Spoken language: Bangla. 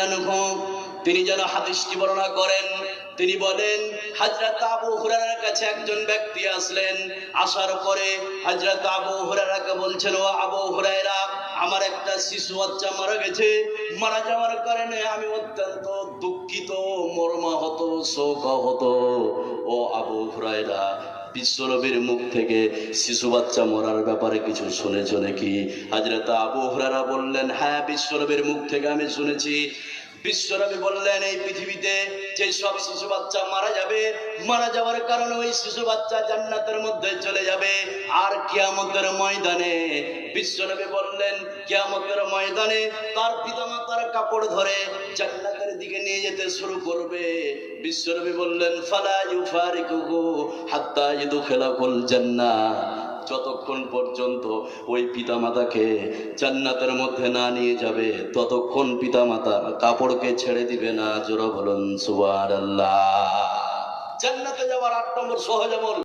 আনহু তিনি যেন হাদিসটি বর্ণনা করেন। তিনি বলেন, হযরত আবু হুরায়রার কাছে একজন ব্যক্তি আসলেন। আসার পরে হযরত আবু হুরায়রাকে বলছেন, ও আবু হুরায়রা, আমার একটা শিশু বাচ্চা মারা গেছে। মারা যাওয়ার কারণে আমি অত্যন্ত দুঃখিত, মর্মাহত, শোকাহত। ও আবু হুরায়রা, বিশ্বনবীর মুখ থেকে শিশু বাচ্চা মরার ব্যাপারে কিছু শুনেছো নাকি? হযরত আবু হুরায়রা বললেন, হ্যাঁ, বিশ্বনবীর মুখ থেকে আমি শুনেছি। বিশ্বনবী বললেন, এই পৃথিবীতে যে সব শিশু বাচ্চা মারা যাবে, মারা যাওয়ার কারণে ওই শিশু বাচ্চা জান্নাতের মধ্যে চলে যাবে। আর কিয়ামতের ময়দানে বিশ্বনবী বললেন, কিয়ামতের ময়দানে তার পিতামাতার কাপড় ধরে জান্নাতের দিকে নিয়ে যেতে শুরু করবে। বিশ্বনবী বললেন, ফালা ইউফারিকুহু হাত্তা ইদখিলাহুল জান্নাহ, যতক্ষণ পর্যন্ত ওই পিতামাতাকে জান্নাতের মধ্যে না নিয়ে যাবে ততক্ষণ পিতামাতা কাপড়কে ছেড়ে দিবে না। জোরে বলুন সুবহানাল্লাহ। জান্নাতে যাওয়ার 8 নম্বর সহজ আমল